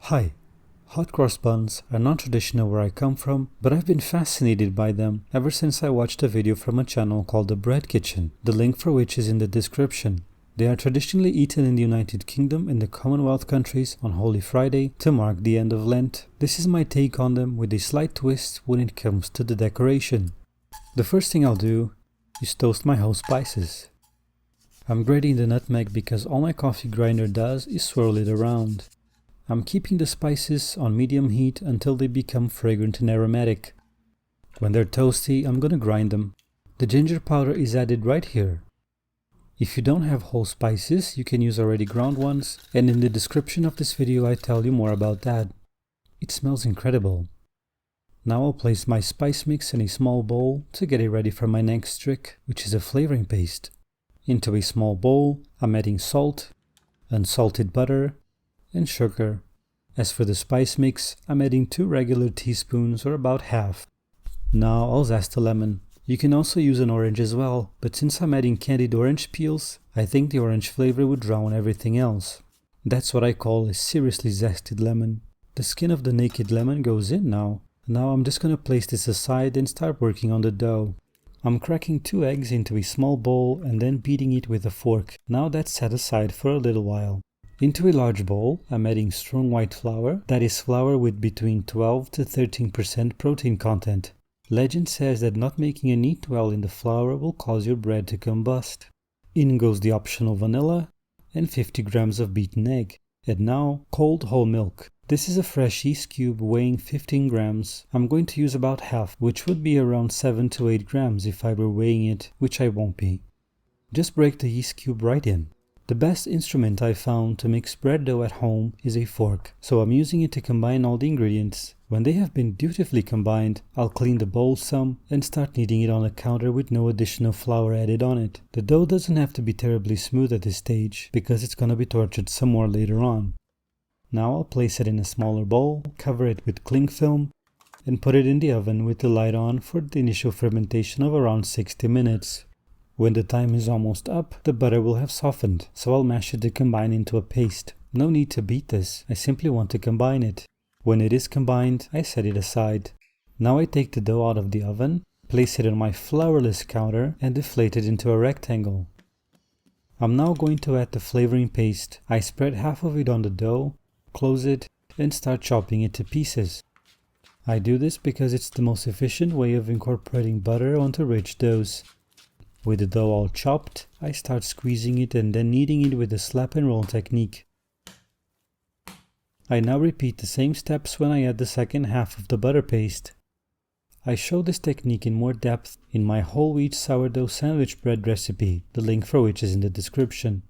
Hi. Hot cross buns are non-traditional where I come from, but I've been fascinated by them ever since I watched a video from a channel called The Bread Kitchen, the link for which is in the description. They are traditionally eaten in the United Kingdom in the Commonwealth countries on Holy Friday to mark the end of Lent. This is my take on them with a slight twist when it comes to the decoration. The first thing I'll do is toast my whole spices. I'm grating the nutmeg because all my coffee grinder does is swirl it around. I'm keeping the spices on medium heat until they become fragrant and aromatic. When they're toasty, I'm gonna grind them. The ginger powder is added right here. If you don't have whole spices, you can use already ground ones, and in the description of this video I tell you more about that. It smells incredible. Now I'll place my spice mix in a small bowl to get it ready for my next trick, which is a flavoring paste. Into a small bowl, I'm adding salt, unsalted butter, and sugar. As for the spice mix, I'm adding 2 regular teaspoons or about half. Now I'll zest a lemon. You can also use an orange as well, but since I'm adding candied orange peels, I think the orange flavor would drown everything else. That's what I call a seriously zested lemon. The skin of the naked lemon goes in now. Now I'm just gonna place this aside and start working on the dough. I'm cracking 2 eggs into a small bowl and then beating it with a fork. Now that's set aside for a little while. Into a large bowl, I'm adding strong white flour, that is flour with between 12 to 13% protein content. Legend says that not making a knead well in the flour will cause your bread to combust. In goes the optional vanilla and 50 grams of beaten egg. And now, cold whole milk. This is a fresh yeast cube weighing 15 grams. I'm going to use about half, which would be around 7 to 8 grams if I were weighing it, which I won't be. Just break the yeast cube right in. The best instrument I found to mix bread dough at home is a fork, so I'm using it to combine all the ingredients. When they have been dutifully combined, I'll clean the bowl some and start kneading it on the counter with no additional flour added on it. The dough doesn't have to be terribly smooth at this stage, because it's gonna be tortured some more later on. Now I'll place it in a smaller bowl, cover it with cling film, and put it in the oven with the light on for the initial fermentation of around 60 minutes. When the time is almost up, the butter will have softened, so I'll mash it to combine into a paste. No need to beat this, I simply want to combine it. When it is combined, I set it aside. Now I take the dough out of the oven, place it on my flourless counter and deflate it into a rectangle. I'm now going to add the flavoring paste. I spread half of it on the dough, close it, and start chopping it to pieces. I do this because it's the most efficient way of incorporating butter onto rich doughs. With the dough all chopped, I start squeezing it and then kneading it with the slap and roll technique. I now repeat the same steps when I add the second half of the butter paste. I show this technique in more depth in my whole wheat sourdough sandwich bread recipe, the link for which is in the description.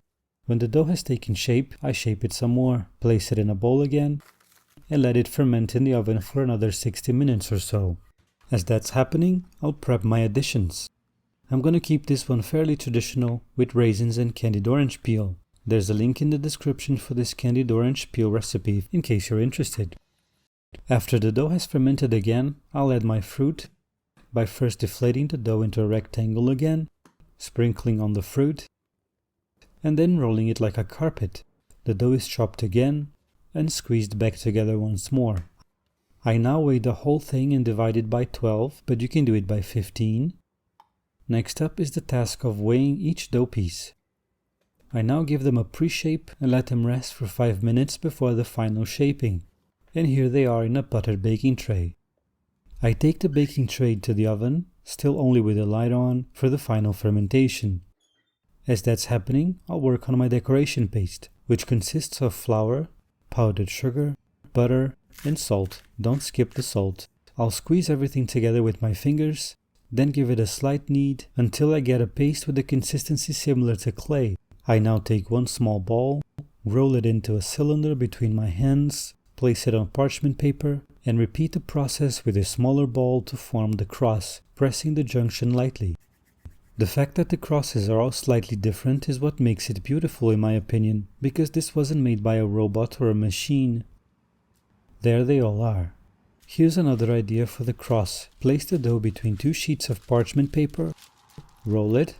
When the dough has taken shape, I shape it some more, place it in a bowl again, and let it ferment in the oven for another 60 minutes or so. As that's happening, I'll prep my additions. I'm gonna keep this one fairly traditional with raisins and candied orange peel. There's a link in the description for this candied orange peel recipe in case you're interested. After the dough has fermented again, I'll add my fruit by first deflating the dough into a rectangle again, sprinkling on the fruit, and then rolling it like a carpet. The dough is chopped again and squeezed back together once more. I now weigh the whole thing and divide it by 12, but you can do it by 15. Next up is the task of weighing each dough piece. I now give them a pre-shape and let them rest for 5 minutes before the final shaping. And here they are in a buttered baking tray. I take the baking tray to the oven, still only with the light on, for the final fermentation. As that's happening, I'll work on my decoration paste, which consists of flour, powdered sugar, butter, and salt. Don't skip the salt. I'll squeeze everything together with my fingers, then give it a slight knead until I get a paste with a consistency similar to clay. I now take one small ball, roll it into a cylinder between my hands, place it on parchment paper, and repeat the process with a smaller ball to form the cross, pressing the junction lightly. The fact that the crosses are all slightly different is what makes it beautiful in my opinion, because this wasn't made by a robot or a machine. There they all are. Here's another idea for the cross. Place the dough between 2 sheets of parchment paper, roll it,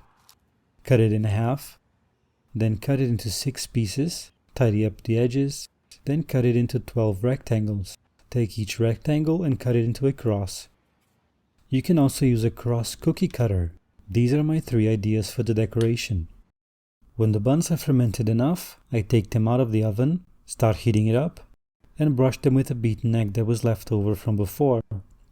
cut it in half, then cut it into 6 pieces, tidy up the edges, then cut it into 12 rectangles. Take each rectangle and cut it into a cross. You can also use a cross cookie cutter. These are my 3 ideas for the decoration. When the buns have fermented enough, I take them out of the oven, start heating it up, and brush them with a beaten egg that was left over from before.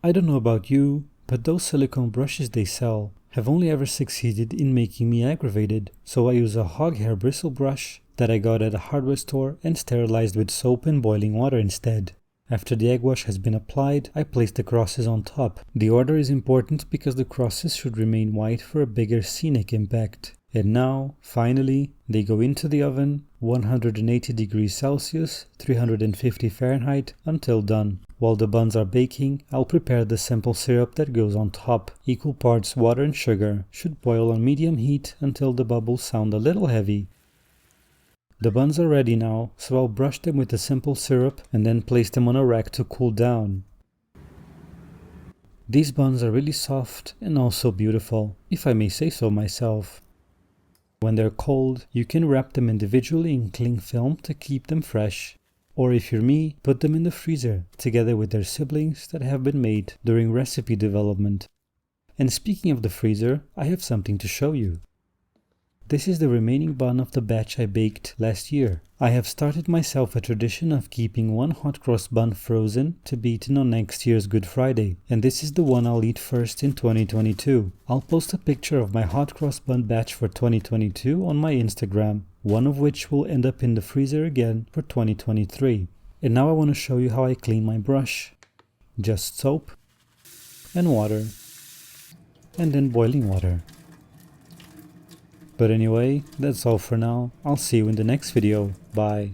I don't know about you, but those silicone brushes they sell have only ever succeeded in making me aggravated, so I use a hog hair bristle brush that I got at a hardware store and sterilized with soap and boiling water instead. After the egg wash has been applied, I place the crosses on top. The order is important because the crosses should remain white for a bigger scenic impact. And now, finally, they go into the oven, 180 degrees Celsius, 350 Fahrenheit, until done. While the buns are baking, I'll prepare the simple syrup that goes on top. Equal parts water and sugar. Should boil on medium heat until the bubbles sound a little heavy. The buns are ready now, so I'll brush them with the simple syrup and then place them on a rack to cool down. These buns are really soft and also beautiful, if I may say so myself. When they're cold, you can wrap them individually in cling film to keep them fresh. Or if you're me, put them in the freezer, together with their siblings that have been made during recipe development. And speaking of the freezer, I have something to show you. This is the remaining bun of the batch I baked last year. I have started myself a tradition of keeping one hot cross bun frozen to be eaten on next year's Good Friday, and this is the one I'll eat first in 2022. I'll post a picture of my hot cross bun batch for 2022 on my Instagram, one of which will end up in the freezer again for 2023. And now I want to show you how I clean my brush. Just soap and water, and then boiling water. But anyway, that's all for now. I'll see you in the next video. Bye.